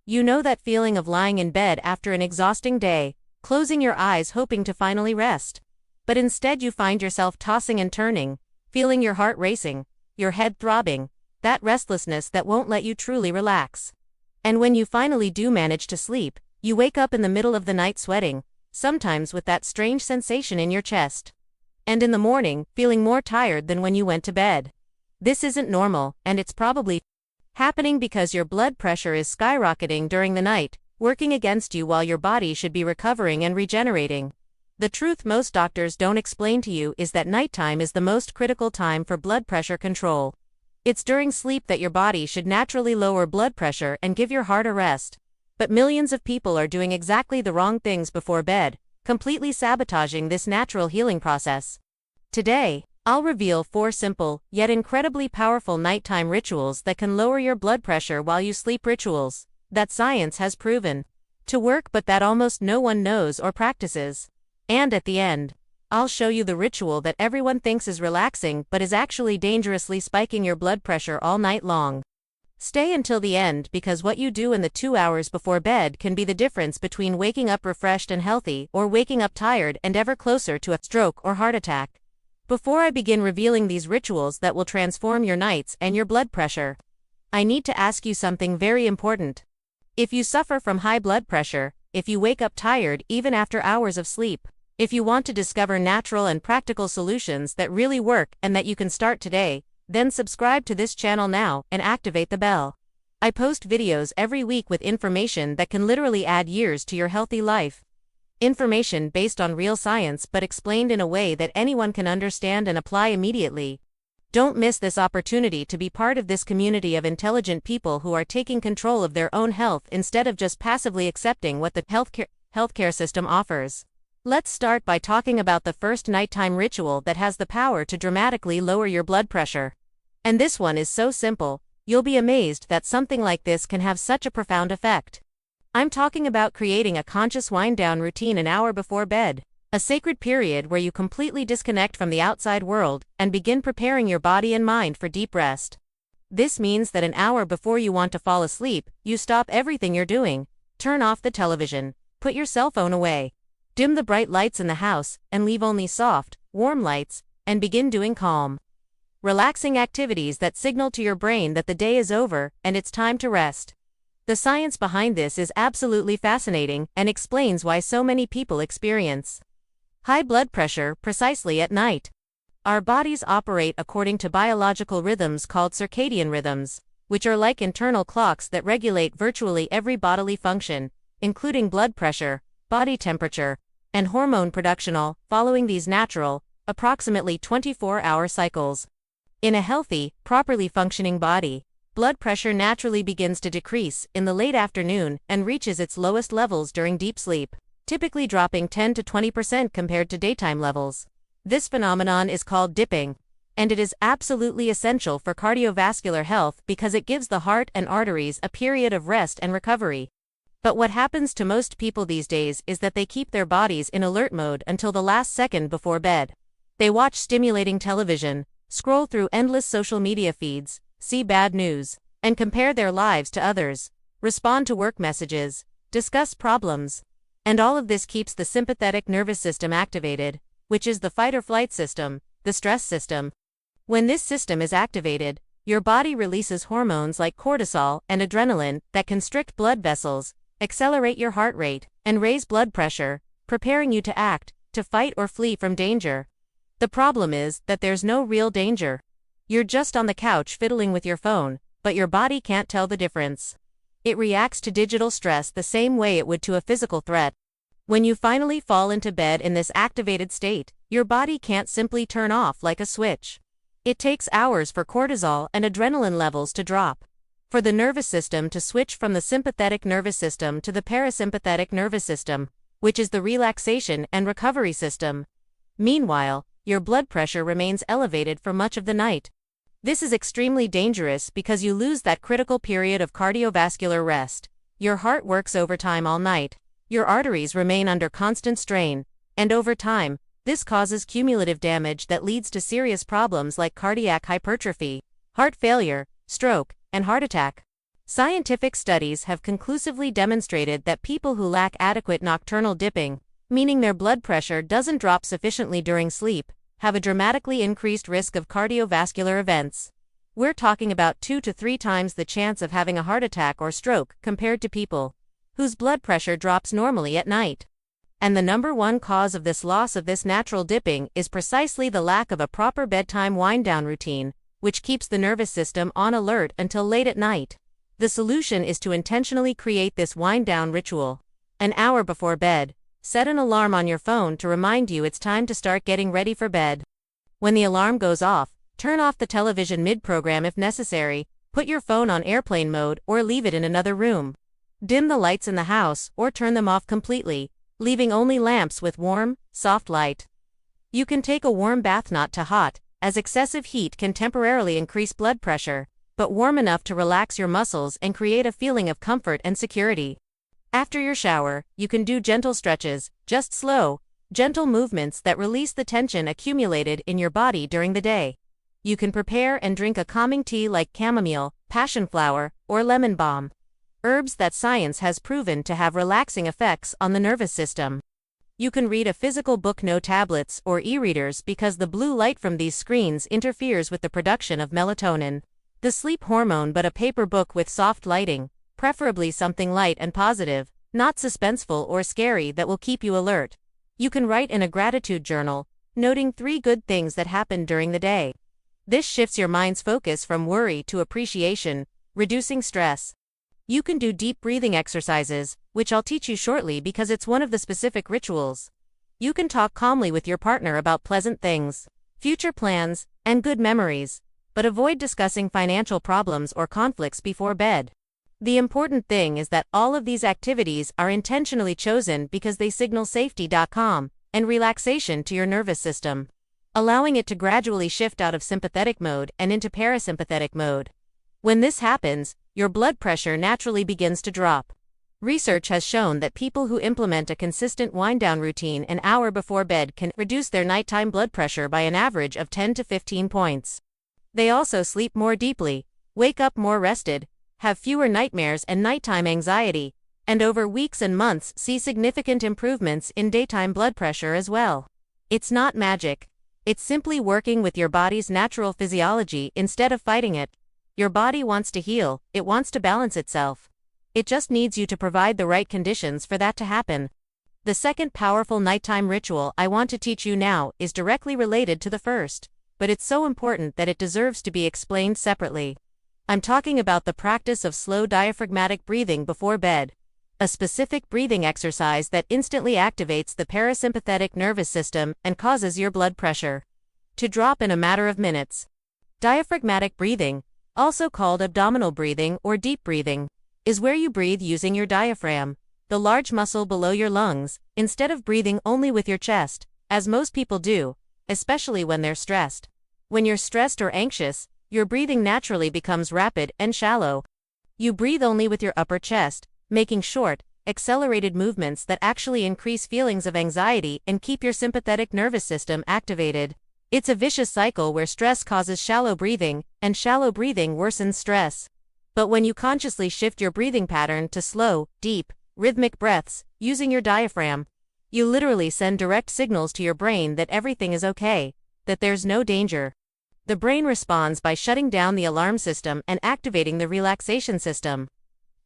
You know that feeling of lying in bed after an exhausting day, closing your eyes hoping to finally rest. But instead you find yourself tossing and turning, feeling your heart racing, your head throbbing, that restlessness that won't let you truly relax. And when you finally do manage to sleep, you wake up in the middle of the night sweating, sometimes with that strange sensation in your chest. And in the morning, feeling more tired than when you went to bed. This isn't normal, and it's probably happening because your blood pressure is skyrocketing during the night, working against you while your body should be recovering and regenerating. The truth most doctors don't explain to you is that nighttime is the most critical time for blood pressure control. It's during sleep that your body should naturally lower blood pressure and give your heart a rest. But millions of people are doing exactly the wrong things before bed, completely sabotaging this natural healing process. Today, I'll reveal 4 simple, yet incredibly powerful nighttime rituals that can lower your blood pressure while you sleep, rituals that science has proven to work but that almost no one knows or practices. And at the end, I'll show you the ritual that everyone thinks is relaxing but is actually dangerously spiking your blood pressure all night long. Stay until the end because what you do in the 2 hours before bed can be the difference between waking up refreshed and healthy or waking up tired and ever closer to a stroke or heart attack. Before I begin revealing these rituals that will transform your nights and your blood pressure, I need to ask you something very important. If you suffer from high blood pressure, if you wake up tired even after hours of sleep, if you want to discover natural and practical solutions that really work and that you can start today, then subscribe to this channel now and activate the bell. I post videos every week with information that can literally add years to your healthy life. Information based on real science but explained in a way that anyone can understand and apply immediately. Don't miss this opportunity to be part of this community of intelligent people who are taking control of their own health instead of just passively accepting what the healthcare system offers. Let's start by talking about the first nighttime ritual that has the power to dramatically lower your blood pressure. And this one is so simple, you'll be amazed that something like this can have such a profound effect. I'm talking about creating a conscious wind-down routine an hour before bed, a sacred period where you completely disconnect from the outside world and begin preparing your body and mind for deep rest. This means that an hour before you want to fall asleep, you stop everything you're doing, turn off the television, put your cell phone away, dim the bright lights in the house, and leave only soft, warm lights, and begin doing calm, relaxing activities that signal to your brain that the day is over and it's time to rest. The science behind this is absolutely fascinating and explains why so many people experience high blood pressure precisely at night. Our bodies operate according to biological rhythms called circadian rhythms, which are like internal clocks that regulate virtually every bodily function, including blood pressure, body temperature, and hormone production, all following these natural, approximately 24-hour cycles. In a healthy, properly functioning body, blood pressure naturally begins to decrease in the late afternoon and reaches its lowest levels during deep sleep, typically dropping 10 to 20% compared to daytime levels. This phenomenon is called dipping, and it is absolutely essential for cardiovascular health because it gives the heart and arteries a period of rest and recovery. But what happens to most people these days is that they keep their bodies in alert mode until the last second before bed. They watch stimulating television, scroll through endless social media feeds, see bad news, and compare their lives to others, respond to work messages, discuss problems. And all of this keeps the sympathetic nervous system activated, which is the fight-or-flight system, the stress system. When this system is activated, your body releases hormones like cortisol and adrenaline that constrict blood vessels, accelerate your heart rate, and raise blood pressure, preparing you to act, to fight or flee from danger. The problem is that there's no real danger. You're just on the couch fiddling with your phone, but your body can't tell the difference. It reacts to digital stress the same way it would to a physical threat. When you finally fall into bed in this activated state, your body can't simply turn off like a switch. It takes hours for cortisol and adrenaline levels to drop, for the nervous system to switch from the sympathetic nervous system to the parasympathetic nervous system, which is the relaxation and recovery system. Meanwhile, your blood pressure remains elevated for much of the night. This is extremely dangerous because you lose that critical period of cardiovascular rest. Your heart works overtime all night. Your arteries remain under constant strain, and over time, this causes cumulative damage that leads to serious problems like cardiac hypertrophy, heart failure, stroke, and heart attack. Scientific studies have conclusively demonstrated that people who lack adequate nocturnal dipping, meaning their blood pressure doesn't drop sufficiently during sleep, have a dramatically increased risk of cardiovascular events. We're talking about 2 to 3 times the chance of having a heart attack or stroke compared to people whose blood pressure drops normally at night. And the number one cause of this loss of this natural dipping is precisely the lack of a proper bedtime wind-down routine, which keeps the nervous system on alert until late at night. The solution is to intentionally create this wind-down ritual. An hour before bed, set an alarm on your phone to remind you it's time to start getting ready for bed. When the alarm goes off, turn off the television mid-program if necessary, put your phone on airplane mode or leave it in another room. Dim the lights in the house or turn them off completely, leaving only lamps with warm, soft light. You can take a warm bath, not too hot, as excessive heat can temporarily increase blood pressure, but warm enough to relax your muscles and create a feeling of comfort and security. After your shower, you can do gentle stretches, just slow, gentle movements that release the tension accumulated in your body during the day. You can prepare and drink a calming tea like chamomile, passion flower, or lemon balm, herbs that science has proven to have relaxing effects on the nervous system. You can read a physical book, no tablets or e-readers, because the blue light from these screens interferes with the production of melatonin, the sleep hormone, but a paper book with soft lighting, preferably something light and positive, not suspenseful or scary, that will keep you alert. You can write in a gratitude journal, noting 3 good things that happened during the day. This shifts your mind's focus from worry to appreciation, reducing stress. You can do deep breathing exercises, which I'll teach you shortly because it's one of the specific rituals. You can talk calmly with your partner about pleasant things, future plans, and good memories, but avoid discussing financial problems or conflicts before bed. The important thing is that all of these activities are intentionally chosen because they signal safety.com and relaxation to your nervous system, allowing it to gradually shift out of sympathetic mode and into parasympathetic mode. When this happens, your blood pressure naturally begins to drop. Research has shown that people who implement a consistent wind-down routine an hour before bed can reduce their nighttime blood pressure by an average of 10 to 15 points. They also sleep more deeply, wake up more rested, have fewer nightmares and nighttime anxiety, and over weeks and months see significant improvements in daytime blood pressure as well. It's not magic. It's simply working with your body's natural physiology instead of fighting it. Your body wants to heal, it wants to balance itself. It just needs you to provide the right conditions for that to happen. The second powerful nighttime ritual I want to teach you now is directly related to the first, but it's so important that it deserves to be explained separately. I'm talking about the practice of slow diaphragmatic breathing before bed, a specific breathing exercise that instantly activates the parasympathetic nervous system and causes your blood pressure to drop in a matter of minutes. Diaphragmatic breathing, also called abdominal breathing or deep breathing, is where you breathe using your diaphragm, the large muscle below your lungs, instead of breathing only with your chest, as most people do, especially when they're stressed. When you're stressed or anxious, your breathing naturally becomes rapid and shallow. You breathe only with your upper chest, making short, accelerated movements that actually increase feelings of anxiety and keep your sympathetic nervous system activated. It's a vicious cycle where stress causes shallow breathing, and shallow breathing worsens stress. But when you consciously shift your breathing pattern to slow, deep, rhythmic breaths, using your diaphragm, you literally send direct signals to your brain that everything is okay, that there's no danger. The brain responds by shutting down the alarm system and activating the relaxation system.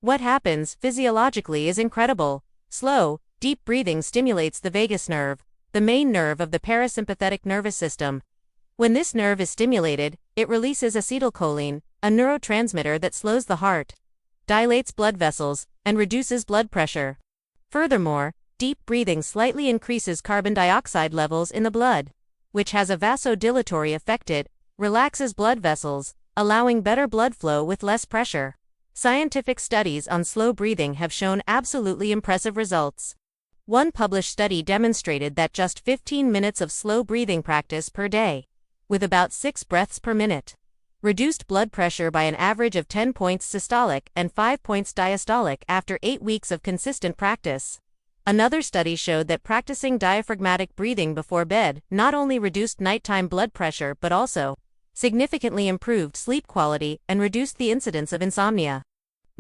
What happens physiologically is incredible. Slow, deep breathing stimulates the vagus nerve, the main nerve of the parasympathetic nervous system. When this nerve is stimulated, it releases acetylcholine, a neurotransmitter that slows the heart, dilates blood vessels, and reduces blood pressure. Furthermore, deep breathing slightly increases carbon dioxide levels in the blood, which has a vasodilatory effect. It relaxes blood vessels, allowing better blood flow with less pressure. Scientific studies on slow breathing have shown absolutely impressive results. One published study demonstrated that just 15 minutes of slow breathing practice per day, with about 6 breaths per minute, reduced blood pressure by an average of 10 points systolic and 5 points diastolic after 8 weeks of consistent practice. Another study showed that practicing diaphragmatic breathing before bed not only reduced nighttime blood pressure but also significantly improved sleep quality and reduced the incidence of insomnia.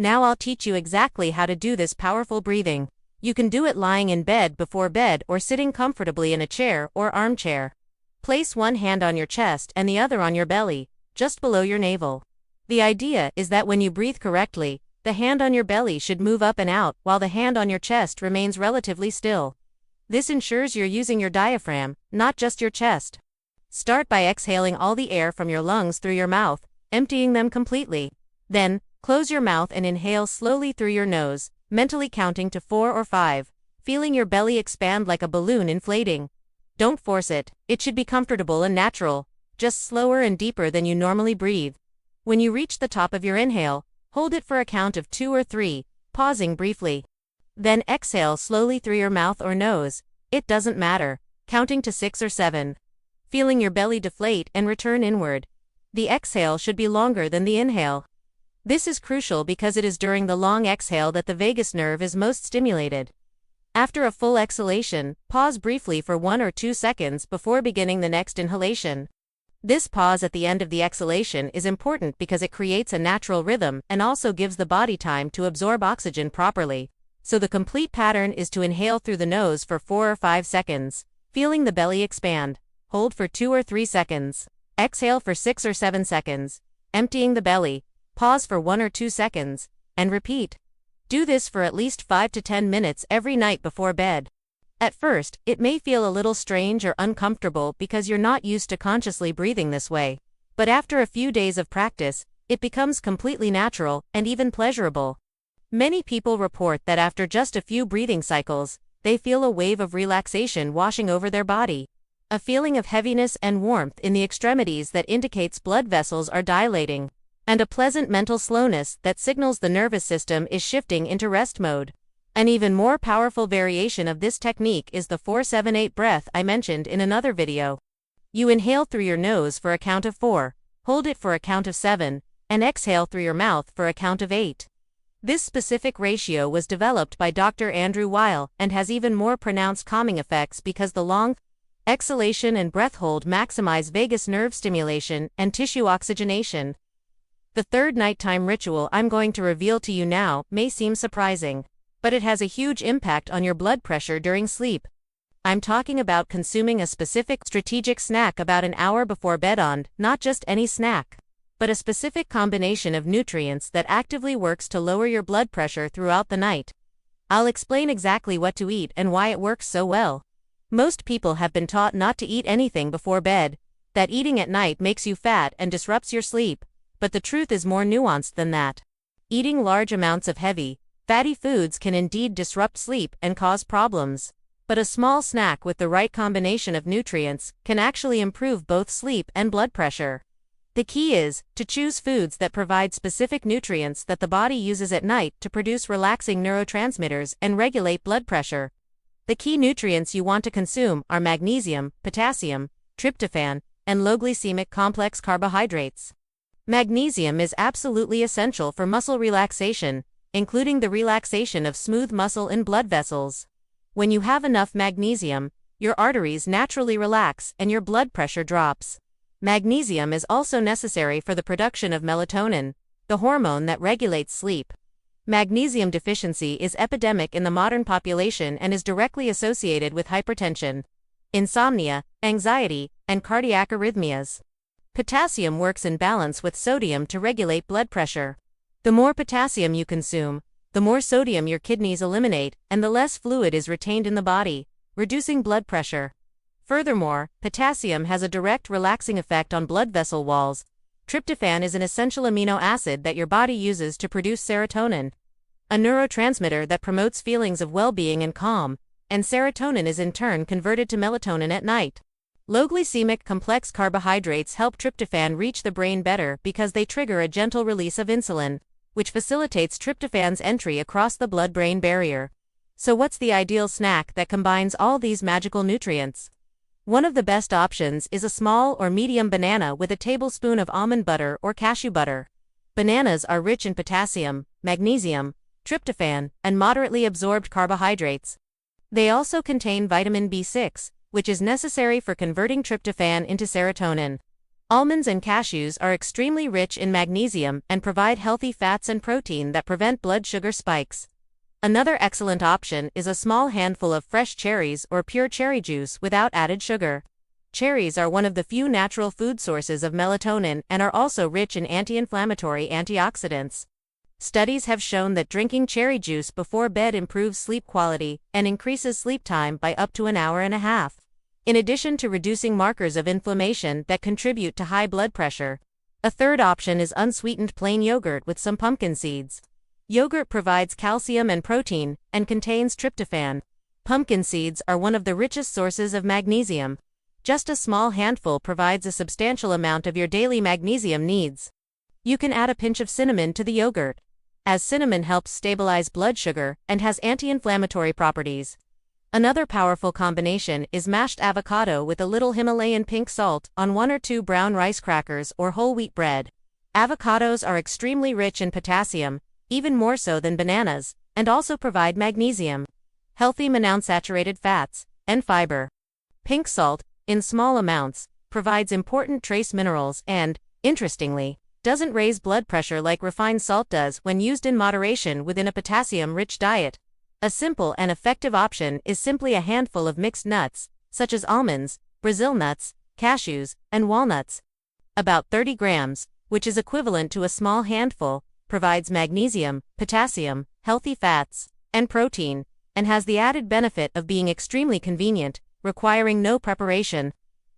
Now I'll teach you exactly how to do this powerful breathing. You can do it lying in bed before bed or sitting comfortably in a chair or armchair. Place one hand on your chest and the other on your belly, just below your navel. The idea is that when you breathe correctly, the hand on your belly should move up and out while the hand on your chest remains relatively still. This ensures you're using your diaphragm, not just your chest. Start by exhaling all the air from your lungs through your mouth, emptying them completely. Then, close your mouth and inhale slowly through your nose, mentally counting to 4 or 5, feeling your belly expand like a balloon inflating. Don't force it, it should be comfortable and natural, just slower and deeper than you normally breathe. When you reach the top of your inhale, hold it for a count of 2 or 3, pausing briefly. Then exhale slowly through your mouth or nose, it doesn't matter, counting to 6 or 7. Feeling your belly deflate and return inward. The exhale should be longer than the inhale. This is crucial because it is during the long exhale that the vagus nerve is most stimulated. After a full exhalation, pause briefly for 1 or 2 seconds before beginning the next inhalation. This pause at the end of the exhalation is important because it creates a natural rhythm and also gives the body time to absorb oxygen properly. So the complete pattern is to inhale through the nose for 4 or 5 seconds, feeling the belly expand. Hold for 2 or 3 seconds. Exhale for 6 or 7 seconds, emptying the belly. Pause for 1 or 2 seconds, and repeat. Do this for at least 5 to 10 minutes every night before bed. At first, it may feel a little strange or uncomfortable because you're not used to consciously breathing this way. But after a few days of practice, it becomes completely natural and even pleasurable. Many people report that after just a few breathing cycles, they feel a wave of relaxation washing over their body. A feeling of heaviness and warmth in the extremities that indicates blood vessels are dilating. And a pleasant mental slowness that signals the nervous system is shifting into rest mode. An even more powerful variation of this technique is the 4-7-8 breath I mentioned in another video. You inhale through your nose for a count of 4, hold it for a count of 7, and exhale through your mouth for a count of 8. This specific ratio was developed by Dr. Andrew Weil and has even more pronounced calming effects because the long exhalation and breath hold maximize vagus nerve stimulation and tissue oxygenation. The third nighttime ritual I'm going to reveal to you now may seem surprising, but it has a huge impact on your blood pressure during sleep. I'm talking about consuming a specific strategic snack about an hour before bed on, not just any snack, but a specific combination of nutrients that actively works to lower your blood pressure throughout the night. I'll explain exactly what to eat and why it works so well. Most people have been taught not to eat anything before bed, that eating at night makes you fat and disrupts your sleep. But the truth is more nuanced than that. Eating large amounts of heavy, fatty foods can indeed disrupt sleep and cause problems. But a small snack with the right combination of nutrients can actually improve both sleep and blood pressure. The key is to choose foods that provide specific nutrients that the body uses at night to produce relaxing neurotransmitters and regulate blood pressure. The key nutrients you want to consume are magnesium, potassium, tryptophan, and low-glycemic complex carbohydrates. Magnesium is absolutely essential for muscle relaxation, including the relaxation of smooth muscle and blood vessels. When you have enough magnesium, your arteries naturally relax and your blood pressure drops. Magnesium is also necessary for the production of melatonin, the hormone that regulates sleep. Magnesium deficiency is epidemic in the modern population and is directly associated with hypertension, insomnia, anxiety, and cardiac arrhythmias. Potassium works in balance with sodium to regulate blood pressure. The more potassium you consume, the more sodium your kidneys eliminate, and the less fluid is retained in the body, reducing blood pressure. Furthermore, potassium has a direct relaxing effect on blood vessel walls. Tryptophan is an essential amino acid that your body uses to produce serotonin, a neurotransmitter that promotes feelings of well-being and calm, and serotonin is in turn converted to melatonin at night. Low-glycemic complex carbohydrates help tryptophan reach the brain better because they trigger a gentle release of insulin, which facilitates tryptophan's entry across the blood-brain barrier. So what's the ideal snack that combines all these magical nutrients? One of the best options is a small or medium banana with a tablespoon of almond butter or cashew butter. Bananas are rich in potassium, magnesium, tryptophan, and moderately absorbed carbohydrates. They also contain vitamin B6, which is necessary for converting tryptophan into serotonin. Almonds and cashews are extremely rich in magnesium and provide healthy fats and protein that prevent blood sugar spikes. Another excellent option is a small handful of fresh cherries or pure cherry juice without added sugar. Cherries are one of the few natural food sources of melatonin and are also rich in anti-inflammatory antioxidants. Studies have shown that drinking cherry juice before bed improves sleep quality and increases sleep time by up to an hour and a half. In addition to reducing markers of inflammation that contribute to high blood pressure, a third option is unsweetened plain yogurt with some pumpkin seeds. Yogurt provides calcium and protein and contains tryptophan. Pumpkin seeds are one of the richest sources of magnesium. Just a small handful provides a substantial amount of your daily magnesium needs. You can add a pinch of cinnamon to the yogurt, as cinnamon helps stabilize blood sugar and has anti-inflammatory properties. Another powerful combination is mashed avocado with a little Himalayan pink salt on 1 or 2 brown rice crackers or whole wheat bread. Avocados are extremely rich in potassium, even more so than bananas, and also provide magnesium, healthy monounsaturated fats, and fiber. Pink salt, in small amounts, provides important trace minerals and, interestingly, doesn't raise blood pressure like refined salt does when used in moderation within a potassium-rich diet. A simple and effective option is simply a handful of mixed nuts, such as almonds, Brazil nuts, cashews, and walnuts. About 30 grams, which is equivalent to a small handful, provides magnesium, potassium, healthy fats, and protein, and has the added benefit of being extremely convenient, requiring no preparation.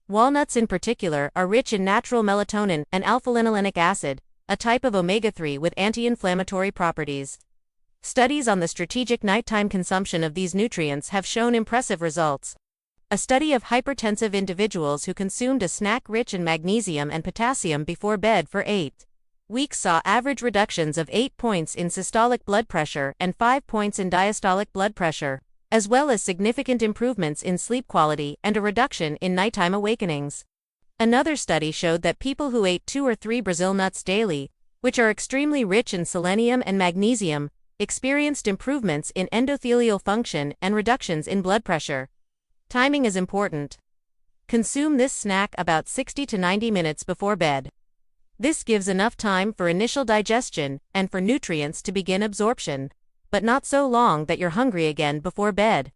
Walnuts in particular are rich in natural melatonin and alpha-linolenic acid, a type of omega-3 with anti-inflammatory properties. Studies on the strategic nighttime consumption of these nutrients have shown impressive results. A study of hypertensive individuals who consumed a snack rich in magnesium and potassium before bed for 8 weeks saw average reductions of 8 points in systolic blood pressure and 5 points in diastolic blood pressure, as well as significant improvements in sleep quality and a reduction in nighttime awakenings. Another study showed that people who ate 2 or 3 Brazil nuts daily, which are extremely rich in selenium and magnesium, experienced improvements in endothelial function and reductions in blood pressure. Timing is important. Consume this snack about 60 to 90 minutes before bed. This gives enough time for initial digestion and for nutrients to begin absorption, but not so long that you're hungry again before bed.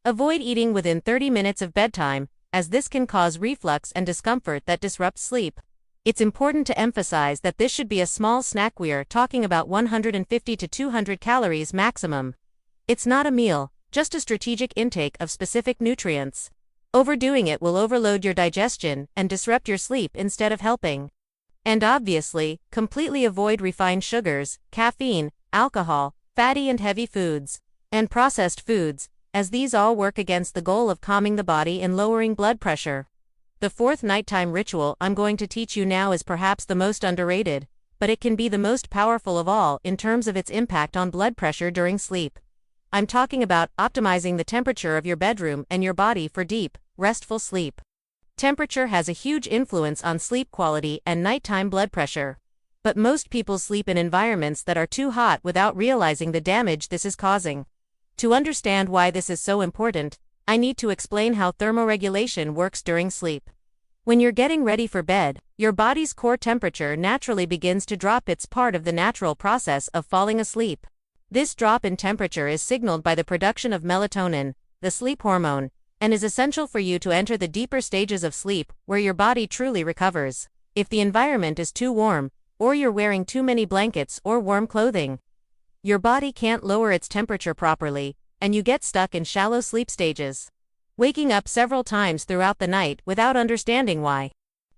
Avoid eating within 30 minutes of bedtime, as this can cause reflux and discomfort that disrupts sleep. It's important to emphasize that this should be a small snack. We're talking about 150 to 200 calories maximum. It's not a meal, just a strategic intake of specific nutrients. Overdoing it will overload your digestion and disrupt your sleep instead of helping. And obviously, completely avoid refined sugars, caffeine, alcohol, fatty and heavy foods, and processed foods, as these all work against the goal of calming the body and lowering blood pressure. The fourth nighttime ritual I'm going to teach you now is perhaps the most underrated, but it can be the most powerful of all in terms of its impact on blood pressure during sleep. I'm talking about optimizing the temperature of your bedroom and your body for deep, restful sleep. Temperature has a huge influence on sleep quality and nighttime blood pressure. But most people sleep in environments that are too hot without realizing the damage this is causing. To understand why this is so important, I need to explain how thermoregulation works during sleep. When you're getting ready for bed, your body's core temperature naturally begins to drop. It's part of the natural process of falling asleep. This drop in temperature is signaled by the production of melatonin, the sleep hormone, and is essential for you to enter the deeper stages of sleep, where your body truly recovers. If the environment is too warm, or you're wearing too many blankets or warm clothing, your body can't lower its temperature properly, and you get stuck in shallow sleep stages, waking up several times throughout the night without understanding why.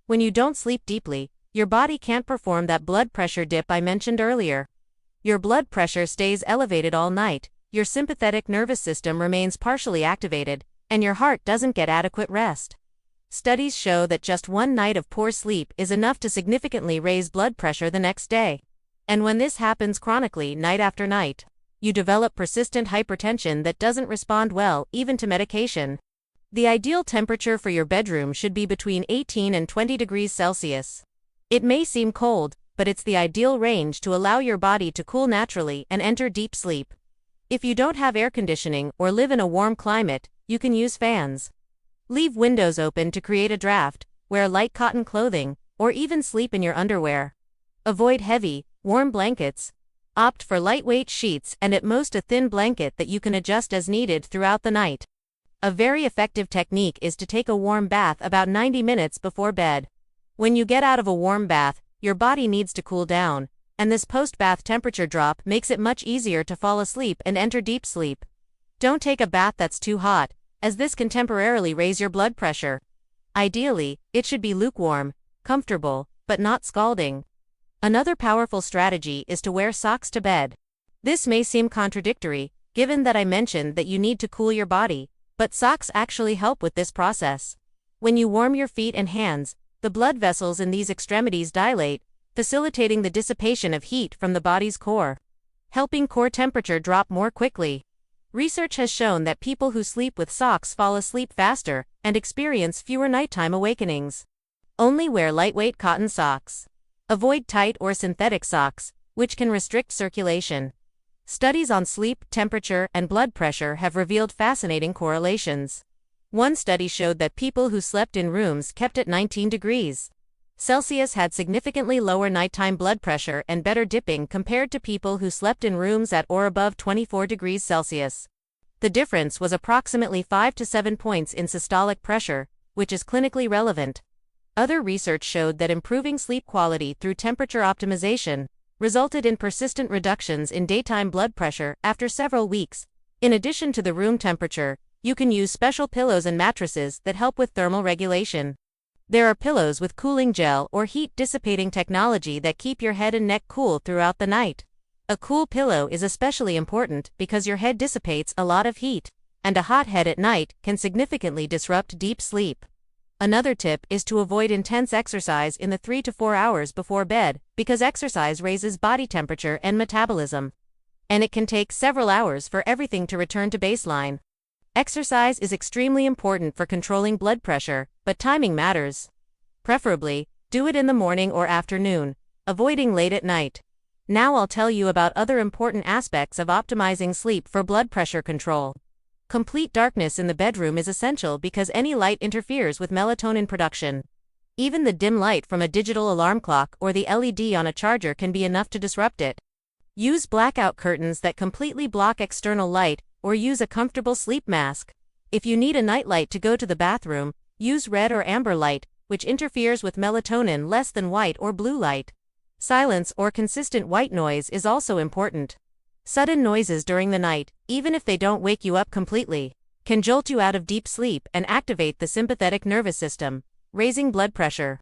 When you don't sleep deeply, your body can't perform that blood pressure dip I mentioned earlier. Your blood pressure stays elevated all night, your sympathetic nervous system remains partially activated, and your heart doesn't get adequate rest. Studies show that just one night of poor sleep is enough to significantly raise blood pressure the next day. And when this happens chronically night after night, you develop persistent hypertension that doesn't respond well even to medication. The ideal temperature for your bedroom should be between 18 and 20 degrees Celsius. It may seem cold, but it's the ideal range to allow your body to cool naturally and enter deep sleep. If you don't have air conditioning or live in a warm climate, you can use fans. Leave windows open to create a draft, wear light cotton clothing, or even sleep in your underwear. Avoid heavy, warm blankets. Opt for lightweight sheets and at most a thin blanket that you can adjust as needed throughout the night. A very effective technique is to take a warm bath about 90 minutes before bed. When you get out of a warm bath, your body needs to cool down, and this post-bath temperature drop makes it much easier to fall asleep and enter deep sleep. Don't take a bath that's too hot, as this can temporarily raise your blood pressure. Ideally, it should be lukewarm, comfortable, but not scalding. Another powerful strategy is to wear socks to bed. This may seem contradictory, given that I mentioned that you need to cool your body, but socks actually help with this process. When you warm your feet and hands, the blood vessels in these extremities dilate, facilitating the dissipation of heat from the body's core, helping core temperature drop more quickly. Research has shown that people who sleep with socks fall asleep faster and experience fewer nighttime awakenings. Only wear lightweight cotton socks. Avoid tight or synthetic socks, which can restrict circulation. Studies on sleep, temperature, and blood pressure have revealed fascinating correlations. One study showed that people who slept in rooms kept at 19 degrees Celsius had significantly lower nighttime blood pressure and better dipping compared to people who slept in rooms at or above 24 degrees Celsius. The difference was approximately 5 to 7 points in systolic pressure, which is clinically relevant. Other research showed that improving sleep quality through temperature optimization resulted in persistent reductions in daytime blood pressure after several weeks. In addition to the room temperature, you can use special pillows and mattresses that help with thermal regulation. There are pillows with cooling gel or heat-dissipating technology that keep your head and neck cool throughout the night. A cool pillow is especially important because your head dissipates a lot of heat, and a hot head at night can significantly disrupt deep sleep. Another tip is to avoid intense exercise in the 3 to 4 hours before bed because exercise raises body temperature and metabolism, and it can take several hours for everything to return to baseline. Exercise is extremely important for controlling blood pressure, but timing matters. Preferably, do it in the morning or afternoon, avoiding late at night. Now I'll tell you about other important aspects of optimizing sleep for blood pressure control. Complete darkness in the bedroom is essential because any light interferes with melatonin production. Even the dim light from a digital alarm clock or the LED on a charger can be enough to disrupt it. Use blackout curtains that completely block external light, or use a comfortable sleep mask. If you need a nightlight to go to the bathroom, use red or amber light, which interferes with melatonin less than white or blue light. Silence or consistent white noise is also important. Sudden noises during the night, even if they don't wake you up completely, can jolt you out of deep sleep and activate the sympathetic nervous system, raising blood pressure.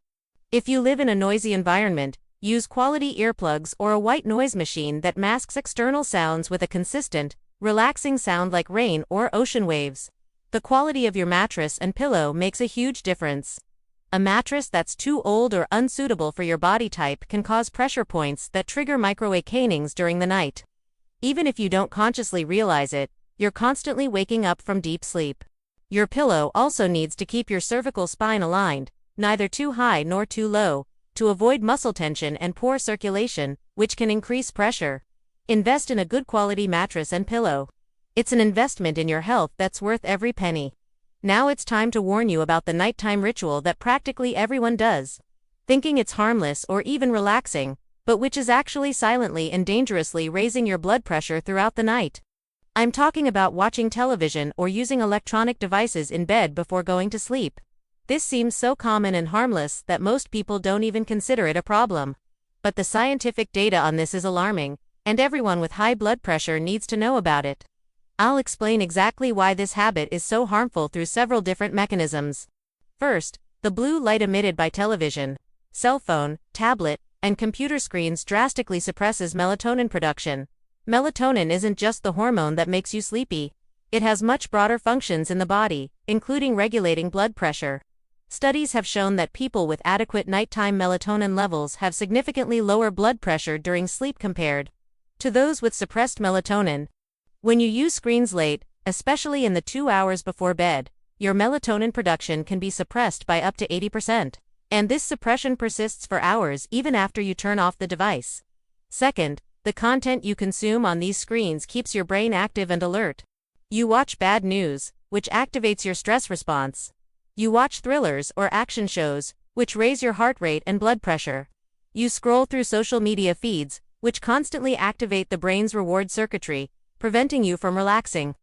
If you live in a noisy environment, use quality earplugs or a white noise machine that masks external sounds with a consistent, relaxing sound like rain or ocean waves. The quality of your mattress and pillow makes a huge difference. A mattress that's too old or unsuitable for your body type can cause pressure points that trigger micro-awakenings during the night. Even if you don't consciously realize it, you're constantly waking up from deep sleep. Your pillow also needs to keep your cervical spine aligned, neither too high nor too low, to avoid muscle tension and poor circulation, which can increase pressure. Invest in a good quality mattress and pillow. It's an investment in your health that's worth every penny. Now it's time to warn you about the nighttime ritual that practically everyone does, thinking it's harmless or even relaxing, but which is actually silently and dangerously raising your blood pressure throughout the night. I'm talking about watching television or using electronic devices in bed before going to sleep. This seems so common and harmless that most people don't even consider it a problem. But the scientific data on this is alarming, and everyone with high blood pressure needs to know about it. I'll explain exactly why this habit is so harmful through several different mechanisms. First, the blue light emitted by television, cell phone, tablet, and computer screens drastically suppresses melatonin production. Melatonin isn't just the hormone that makes you sleepy. It has much broader functions in the body, including regulating blood pressure. Studies have shown that people with adequate nighttime melatonin levels have significantly lower blood pressure during sleep compared to those with suppressed melatonin. When you use screens late, especially in the 2 hours before bed, your melatonin production can be suppressed by up to 80%. And this suppression persists for hours even after you turn off the device. Second, the content you consume on these screens keeps your brain active and alert. You watch bad news, which activates your stress response. You watch thrillers or action shows, which raise your heart rate and blood pressure. You scroll through social media feeds, which constantly activate the brain's reward circuitry, preventing you from relaxing.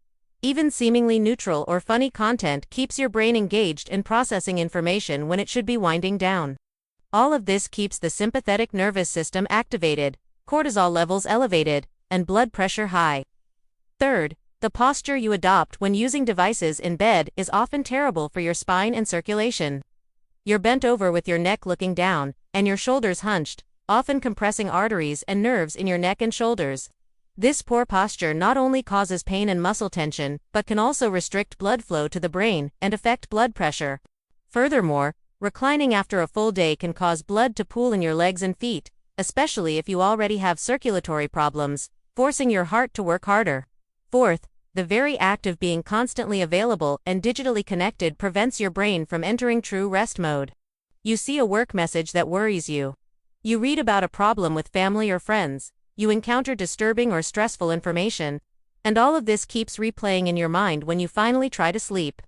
Even seemingly neutral or funny content keeps your brain engaged in processing information when it should be winding down. All of this keeps the sympathetic nervous system activated, cortisol levels elevated, and blood pressure high. Third, the posture you adopt when using devices in bed is often terrible for your spine and circulation. You're bent over with your neck looking down, and your shoulders hunched, often compressing arteries and nerves in your neck and shoulders. This poor posture not only causes pain and muscle tension, but can also restrict blood flow to the brain and affect blood pressure. Furthermore, reclining after a full day can cause blood to pool in your legs and feet, especially if you already have circulatory problems, forcing your heart to work harder. Fourth, the very act of being constantly available and digitally connected prevents your brain from entering true rest mode. You see a work message that worries you. You read about a problem with family or friends. You encounter disturbing or stressful information, and all of this keeps replaying in your mind when you finally try to sleep.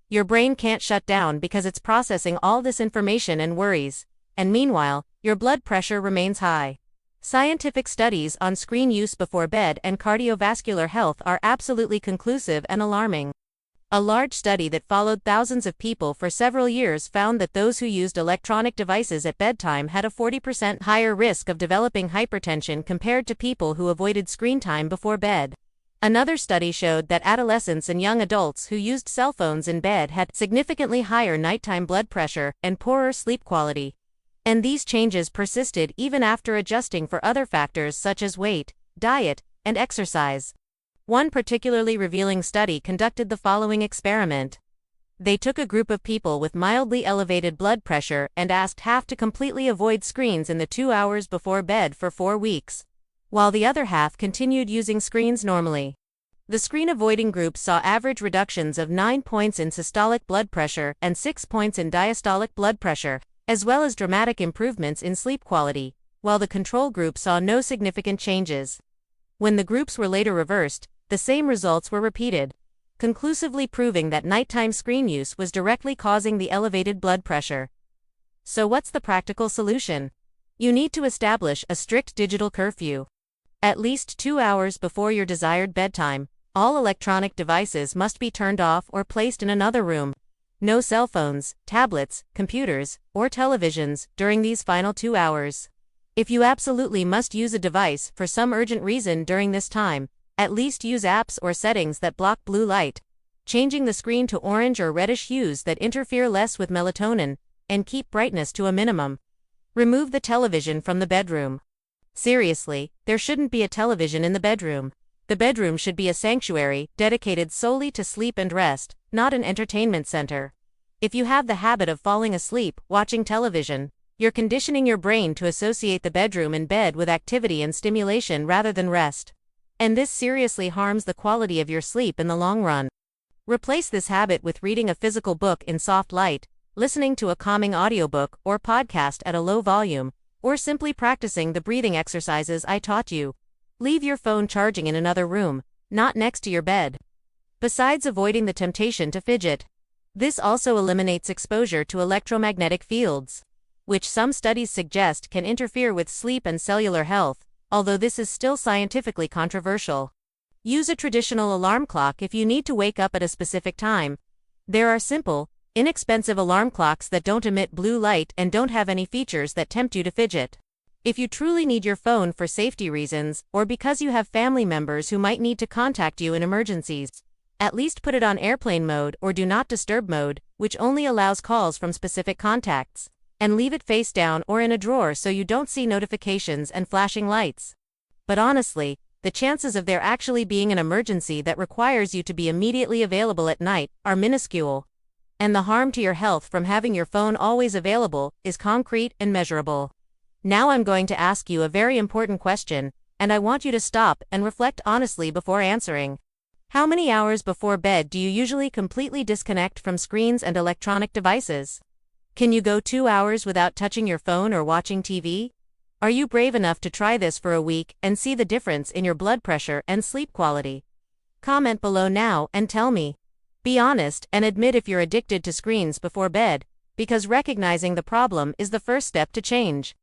Your brain can't shut down because it's processing all this information and worries, and meanwhile, your blood pressure remains high. Scientific studies on screen use before bed and cardiovascular health are absolutely conclusive and alarming. A large study that followed thousands of people for several years found that those who used electronic devices at bedtime had a 40% higher risk of developing hypertension compared to people who avoided screen time before bed. Another study showed that adolescents and young adults who used cell phones in bed had significantly higher nighttime blood pressure and poorer sleep quality. And these changes persisted even after adjusting for other factors such as weight, diet, and exercise. One particularly revealing study conducted the following experiment. They took a group of people with mildly elevated blood pressure and asked half to completely avoid screens in the 2 hours before bed for 4 weeks, while the other half continued using screens normally. The screen-avoiding group saw average reductions of 9 points in systolic blood pressure and 6 points in diastolic blood pressure, as well as dramatic improvements in sleep quality, while the control group saw no significant changes. When the groups were later reversed, the same results were repeated, conclusively proving that nighttime screen use was directly causing the elevated blood pressure. So what's the practical solution? You need to establish a strict digital curfew. At least 2 hours before your desired bedtime, all electronic devices must be turned off or placed in another room. No cell phones, tablets, computers, or televisions during these final 2 hours. If you absolutely must use a device for some urgent reason during this time, at least use apps or settings that block blue light, changing the screen to orange or reddish hues that interfere less with melatonin, and keep brightness to a minimum. Remove the television from the bedroom. Seriously, there shouldn't be a television in the bedroom. The bedroom should be a sanctuary dedicated solely to sleep and rest, not an entertainment center. If you have the habit of falling asleep watching television, you're conditioning your brain to associate the bedroom and bed with activity and stimulation rather than rest. And this seriously harms the quality of your sleep in the long run. Replace this habit with reading a physical book in soft light, listening to a calming audiobook or podcast at a low volume, or simply practicing the breathing exercises I taught you. Leave your phone charging in another room, not next to your bed. Besides avoiding the temptation to fidget, this also eliminates exposure to electromagnetic fields, which some studies suggest can interfere with sleep and cellular health, although this is still scientifically controversial. Use a traditional alarm clock if you need to wake up at a specific time. There are simple, inexpensive alarm clocks that don't emit blue light and don't have any features that tempt you to fidget. If you truly need your phone for safety reasons, or because you have family members who might need to contact you in emergencies, at least put it on airplane mode or do not disturb mode, which only allows calls from specific contacts, and leave it face down or in a drawer so you don't see notifications and flashing lights. But honestly, the chances of there actually being an emergency that requires you to be immediately available at night are minuscule. And the harm to your health from having your phone always available is concrete and measurable. Now I'm going to ask you a very important question, and I want you to stop and reflect honestly before answering. How many hours before bed do you usually completely disconnect from screens and electronic devices? Can you go 2 hours without touching your phone or watching TV? Are you brave enough to try this for a week and see the difference in your blood pressure and sleep quality? Comment below now and tell me. Be honest and admit if you're addicted to screens before bed, because recognizing the problem is the first step to change.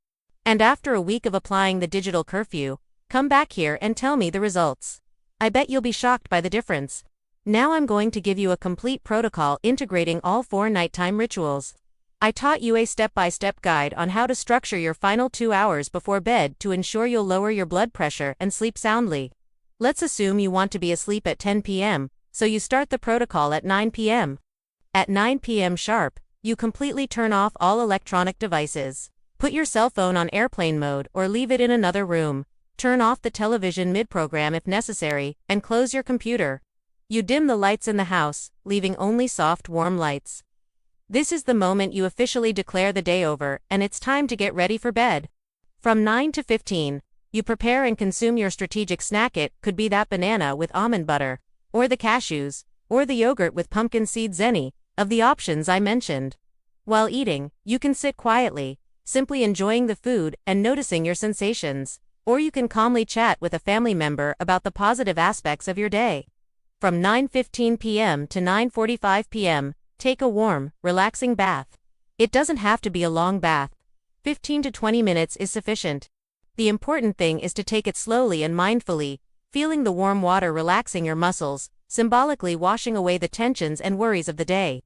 And after a week of applying the digital curfew, come back here and tell me the results. I bet you'll be shocked by the difference. Now I'm going to give you a complete protocol integrating all 4 nighttime rituals. I taught you a step-by-step guide on how to structure your final 2 hours before bed to ensure you'll lower your blood pressure and sleep soundly. Let's assume you want to be asleep at 10 p.m., so you start the protocol at 9 p.m. At 9 p.m. sharp, you completely turn off all electronic devices. Put your cell phone on airplane mode or leave it in another room. Turn off the television mid-program if necessary, and close your computer. You dim the lights in the house, leaving only soft, warm lights. This is the moment you officially declare the day over, and it's time to get ready for bed. From 9 to 15, you prepare and consume your strategic snack. It could be that banana with almond butter, or the cashews, or the yogurt with pumpkin seeds, any of the options I mentioned. While eating, you can sit quietly, simply enjoying the food and noticing your sensations, or you can calmly chat with a family member about the positive aspects of your day. From 9:15 p.m. to 9:45 p.m., take a warm, relaxing bath. It doesn't have to be a long bath. 15 to 20 minutes is sufficient. The important thing is to take it slowly and mindfully, feeling the warm water relaxing your muscles, symbolically washing away the tensions and worries of the day.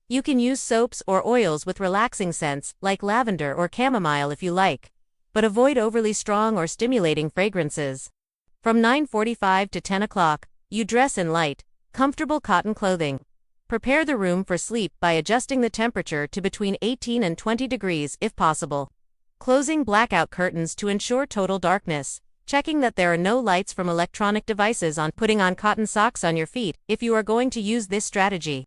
You can use soaps or oils with relaxing scents, like lavender or chamomile if you like, but avoid overly strong or stimulating fragrances. From 9:45 to 10 o'clock, you dress in light, comfortable cotton clothing. Prepare the room for sleep by adjusting the temperature to between 18 and 20 degrees if possible. Closing blackout curtains to ensure total darkness. Checking that there are no lights from electronic devices on. Putting on cotton socks on your feet if you are going to use this strategy.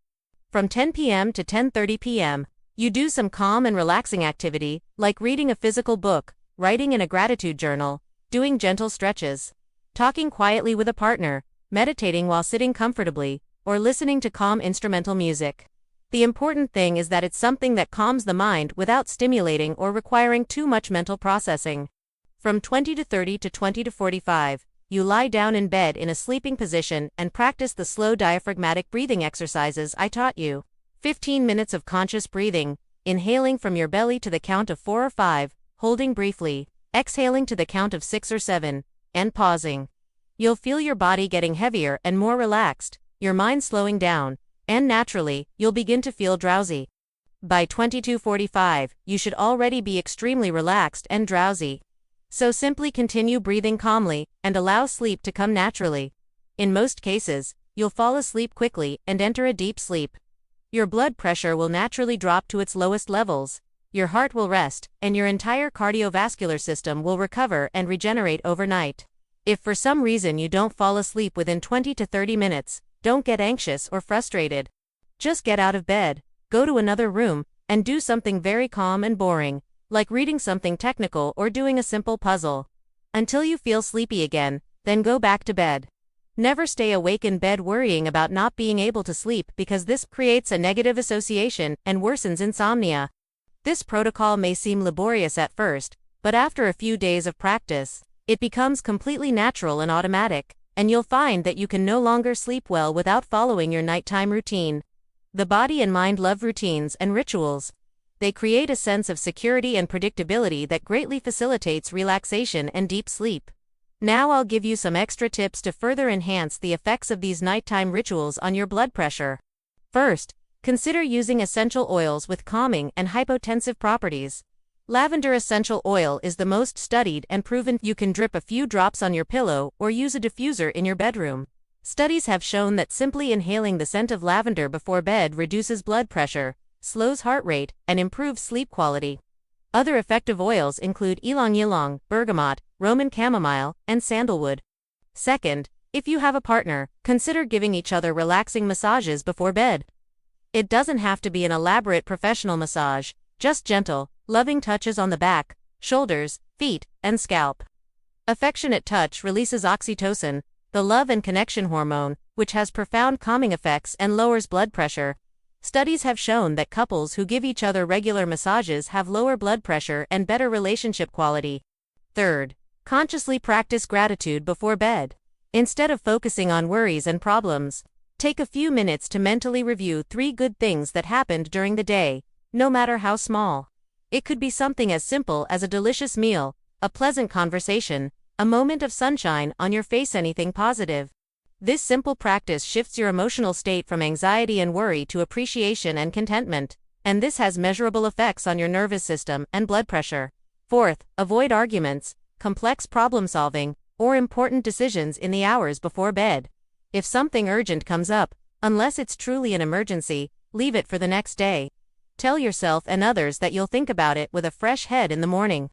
From 10 p.m. to 10:30 p.m., you do some calm and relaxing activity, like reading a physical book, writing in a gratitude journal, doing gentle stretches, talking quietly with a partner, meditating while sitting comfortably, or listening to calm instrumental music. The important thing is that it's something that calms the mind without stimulating or requiring too much mental processing. From 20 to 30 to 20 to 45, you lie down in bed in a sleeping position and practice the slow diaphragmatic breathing exercises I taught you. 15 minutes of conscious breathing, inhaling from your belly to the count of 4 or 5, holding briefly, exhaling to the count of 6 or 7, and pausing. You'll feel your body getting heavier and more relaxed, your mind slowing down, and naturally, you'll begin to feel drowsy. By 22:45, you should already be extremely relaxed and drowsy. So simply continue breathing calmly and allow sleep to come naturally. In most cases, you'll fall asleep quickly and enter a deep sleep. Your blood pressure will naturally drop to its lowest levels, your heart will rest, and your entire cardiovascular system will recover and regenerate overnight. If for some reason you don't fall asleep within 20 to 30 minutes, don't get anxious or frustrated. Just get out of bed, go to another room, and do something very calm and boring, like reading something technical or doing a simple puzzle. Until you feel sleepy again, then go back to bed. Never stay awake in bed worrying about not being able to sleep because this creates a negative association and worsens insomnia. This protocol may seem laborious at first, but after a few days of practice, it becomes completely natural and automatic, and you'll find that you can no longer sleep well without following your nighttime routine. The body and mind love routines and rituals. They create a sense of security and predictability that greatly facilitates relaxation and deep sleep. Now I'll give you some extra tips to further enhance the effects of these nighttime rituals on your blood pressure. First, consider using essential oils with calming and hypotensive properties. Lavender essential oil is the most studied and proven. You can drip a few drops on your pillow or use a diffuser in your bedroom. Studies have shown that simply inhaling the scent of lavender before bed reduces blood pressure, slows heart rate, and improves sleep quality. Other effective oils include ylang-ylang, bergamot, Roman chamomile, and sandalwood. Second, if you have a partner, consider giving each other relaxing massages before bed. It doesn't have to be an elaborate professional massage, just gentle, loving touches on the back, shoulders, feet, and scalp. Affectionate touch releases oxytocin, the love and connection hormone, which has profound calming effects and lowers blood pressure. Studies have shown that couples who give each other regular massages have lower blood pressure and better relationship quality. Third, consciously practice gratitude before bed. Instead of focusing on worries and problems, take a few minutes to mentally review 3 good things that happened during the day. no matter how small. It could be something as simple as a delicious meal, a pleasant conversation, a moment of sunshine on your face, anything positive. This simple practice shifts your emotional state from anxiety and worry to appreciation and contentment, and this has measurable effects on your nervous system and blood pressure. Fourth, avoid arguments, complex problem solving, or important decisions in the hours before bed. If something urgent comes up, unless it's truly an emergency, leave it for the next day. Tell yourself and others that you'll think about it with a fresh head in the morning.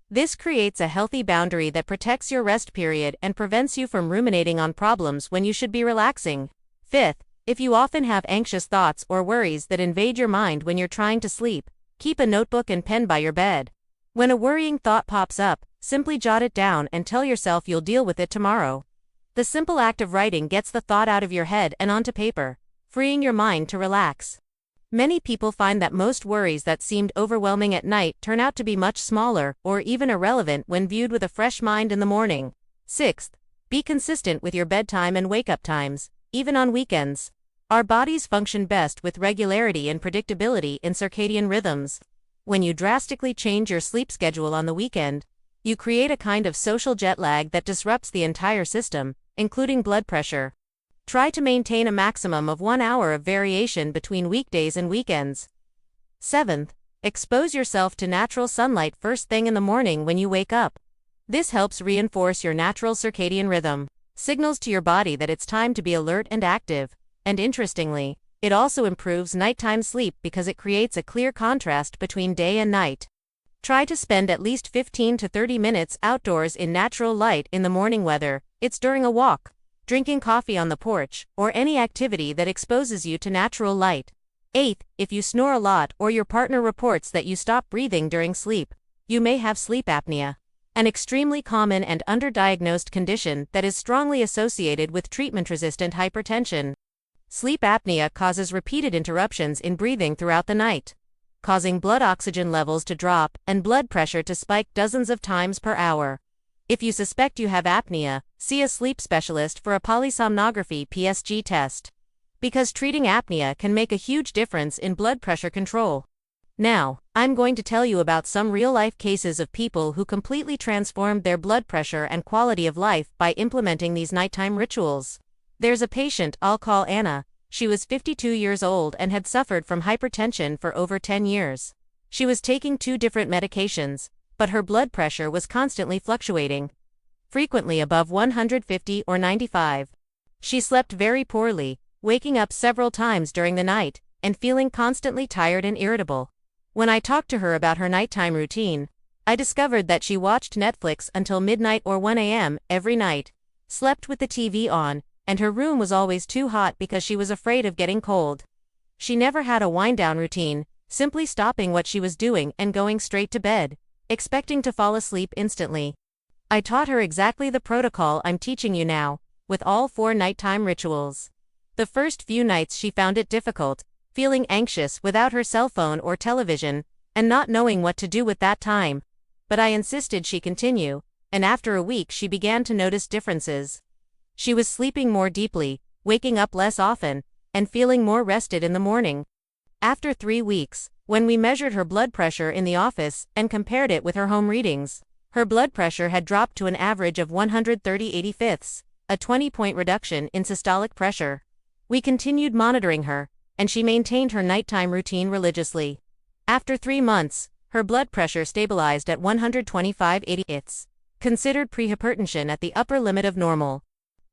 This creates a healthy boundary that protects your rest period and prevents you from ruminating on problems when you should be relaxing. Fifth, if you often have anxious thoughts or worries that invade your mind when you're trying to sleep, keep a notebook and pen by your bed. When a worrying thought pops up, simply jot it down and tell yourself you'll deal with it tomorrow. The simple act of writing gets the thought out of your head and onto paper, freeing your mind to relax. Many people find that most worries that seemed overwhelming at night turn out to be much smaller or even irrelevant when viewed with a fresh mind in the morning. Sixth, be consistent with your bedtime and wake-up times, even on weekends. Our bodies function best with regularity and predictability in circadian rhythms. When you drastically change your sleep schedule on the weekend, you create a kind of social jet lag that disrupts the entire system, including blood pressure. Try to maintain a maximum of 1 hour of variation between weekdays and weekends. Seventh, expose yourself to natural sunlight first thing in the morning when you wake up. This helps reinforce your natural circadian rhythm, signals to your body that it's time to be alert and active, and interestingly, it also improves nighttime sleep because it creates a clear contrast between day and night. Try to spend at least 15 to 30 minutes outdoors in natural light in the morning, whether it's during a walk, drinking coffee on the porch, or any activity that exposes you to natural light. Eighth, if you snore a lot or your partner reports that you stop breathing during sleep, you may have sleep apnea, an extremely common and underdiagnosed condition that is strongly associated with treatment-resistant hypertension. Sleep apnea causes repeated interruptions in breathing throughout the night, causing blood oxygen levels to drop and blood pressure to spike dozens of times per hour. If you suspect you have apnea, see a sleep specialist for a polysomnography (PSG) test, because treating apnea can make a huge difference in blood pressure control. Now, I'm going to tell you about some real-life cases of people who completely transformed their blood pressure and quality of life by implementing these nighttime rituals. There's a patient I'll call Anna. She was 52 years old and had suffered from hypertension for over 10 years. She was taking 2 different medications, but her blood pressure was constantly fluctuating, frequently above 150 or 95. She slept very poorly, waking up several times during the night, and feeling constantly tired and irritable. When I talked to her about her nighttime routine, I discovered that she watched Netflix until midnight or 1 a.m. every night, slept with the TV on, and her room was always too hot because she was afraid of getting cold. She never had a wind-down routine, simply stopping what she was doing and going straight to bed, expecting to fall asleep instantly. I taught her exactly the protocol I'm teaching you now, with all 4 nighttime rituals. The first few nights she found it difficult, feeling anxious without her cell phone or television, and not knowing what to do with that time. But I insisted she continue, and after a week she began to notice differences. She was sleeping more deeply, waking up less often, and feeling more rested in the morning. After 3 weeks, when we measured her blood pressure in the office and compared it with her home readings, her blood pressure had dropped to an average of 130/85, a 20-point reduction in systolic pressure. We continued monitoring her, and she maintained her nighttime routine religiously. After 3 months, her blood pressure stabilized at 125/80, considered prehypertension at the upper limit of normal.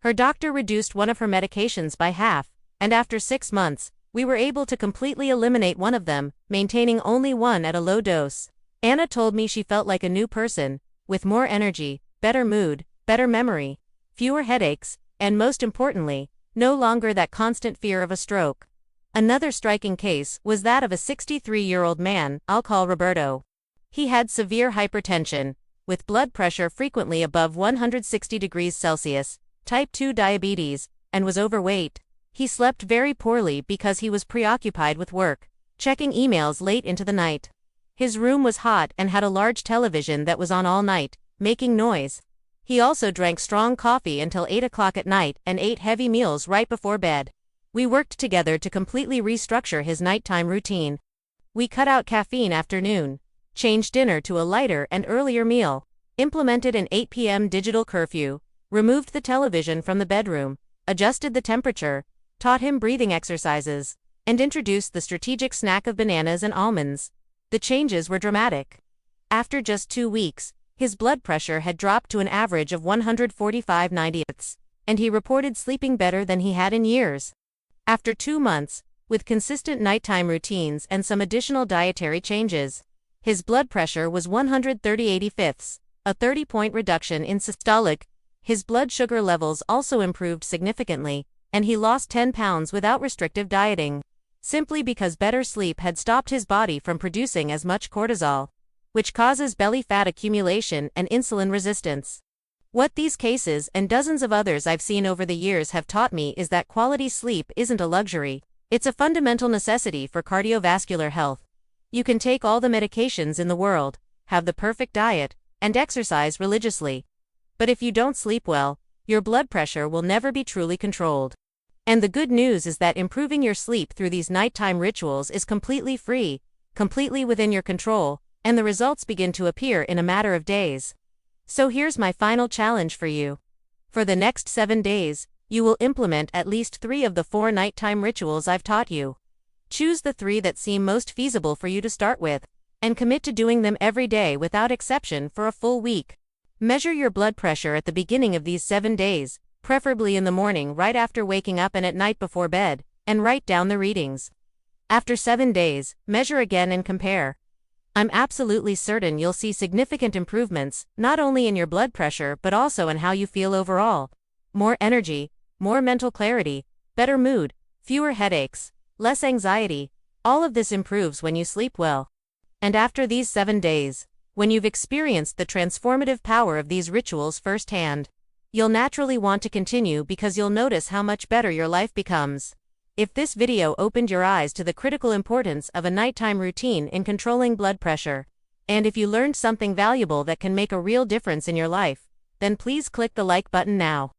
Her doctor reduced one of her medications by half, and after 6 months, we were able to completely eliminate one of them, maintaining only one at a low dose. Anna told me she felt like a new person, with more energy, better mood, better memory, fewer headaches, and most importantly, no longer that constant fear of a stroke. Another striking case was that of a 63-year-old man I'll call Roberto. He had severe hypertension, with blood pressure frequently above 160 degrees Celsius, type 2 diabetes, and was overweight. He slept very poorly because he was preoccupied with work, checking emails late into the night. His room was hot and had a large television that was on all night, making noise. He also drank strong coffee until 8 o'clock at night and ate heavy meals right before bed. We worked together to completely restructure his nighttime routine. We cut out caffeine after noon, changed dinner to a lighter and earlier meal, implemented an 8 p.m. digital curfew, removed the television from the bedroom, adjusted the temperature, taught him breathing exercises, and introduced the strategic snack of bananas and almonds. The changes were dramatic. After just 2 weeks, his blood pressure had dropped to an average of 145/90, and he reported sleeping better than he had in years. After 2 months, with consistent nighttime routines and some additional dietary changes, his blood pressure was 130/85, a 30-point reduction in systolic. His blood sugar levels also improved significantly, and he lost 10 pounds without restrictive dieting, simply because better sleep had stopped his body from producing as much cortisol, which causes belly fat accumulation and insulin resistance. What these cases and dozens of others I've seen over the years have taught me is that quality sleep isn't a luxury, it's a fundamental necessity for cardiovascular health. You can take all the medications in the world, have the perfect diet, and exercise religiously, but if you don't sleep well, your blood pressure will never be truly controlled. And the good news is that improving your sleep through these nighttime rituals is completely free, completely within your control, and the results begin to appear in a matter of days. So here's my final challenge for you. For the next 7 days, you will implement at least 3 of the 4 nighttime rituals I've taught you. Choose the 3 that seem most feasible for you to start with, and commit to doing them every day without exception for a full week. Measure your blood pressure at the beginning of these 7 days, preferably in the morning right after waking up and at night before bed, and write down the readings. After 7 days, measure again and compare. I'm absolutely certain you'll see significant improvements, not only in your blood pressure but also in how you feel overall. More energy, more mental clarity, better mood, fewer headaches, less anxiety. All of this improves when you sleep well. And after these 7 days, when you've experienced the transformative power of these rituals firsthand, you'll naturally want to continue because you'll notice how much better your life becomes. If this video opened your eyes to the critical importance of a nighttime routine in controlling blood pressure, and if you learned something valuable that can make a real difference in your life, then please click the like button now.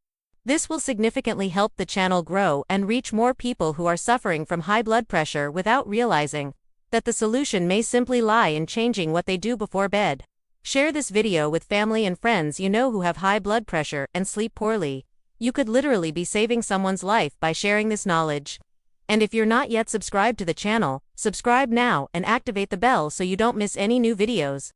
This will significantly help the channel grow and reach more people who are suffering from high blood pressure without realizing that the solution may simply lie in changing what they do before bed. Share this video with family and friends you know who have high blood pressure and sleep poorly. You could literally be saving someone's life by sharing this knowledge. And if you're not yet subscribed to the channel, subscribe now and activate the bell so you don't miss any new videos.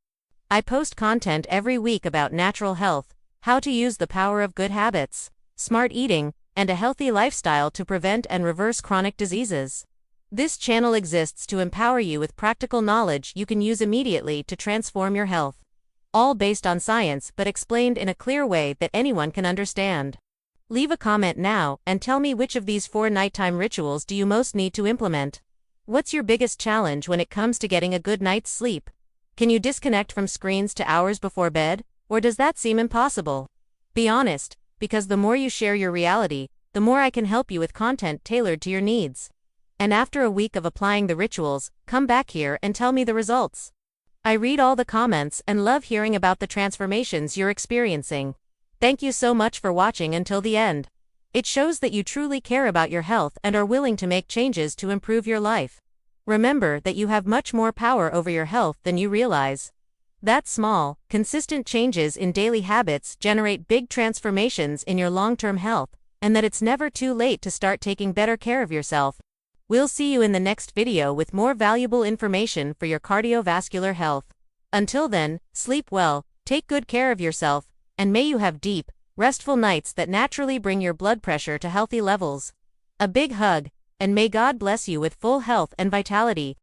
I post content every week about natural health, how to use the power of good habits, smart eating, and a healthy lifestyle to prevent and reverse chronic diseases. This channel exists to empower you with practical knowledge you can use immediately to transform your health. All based on science but explained in a clear way that anyone can understand. Leave a comment now and tell me which of these 4 nighttime rituals do you most need to implement. What's your biggest challenge when it comes to getting a good night's sleep? Can you disconnect from screens to hours before bed, or does that seem impossible? Be honest, because the more you share your reality, the more I can help you with content tailored to your needs. And after a week of applying the rituals, come back here and tell me the results. I read all the comments and love hearing about the transformations you're experiencing. Thank you so much for watching until the end. It shows that you truly care about your health and are willing to make changes to improve your life. Remember that you have much more power over your health than you realize. That small, consistent changes in daily habits generate big transformations in your long-term health, and that it's never too late to start taking better care of yourself. We'll see you in the next video with more valuable information for your cardiovascular health. Until then, sleep well, take good care of yourself, and may you have deep, restful nights that naturally bring your blood pressure to healthy levels. A big hug, and may God bless you with full health and vitality.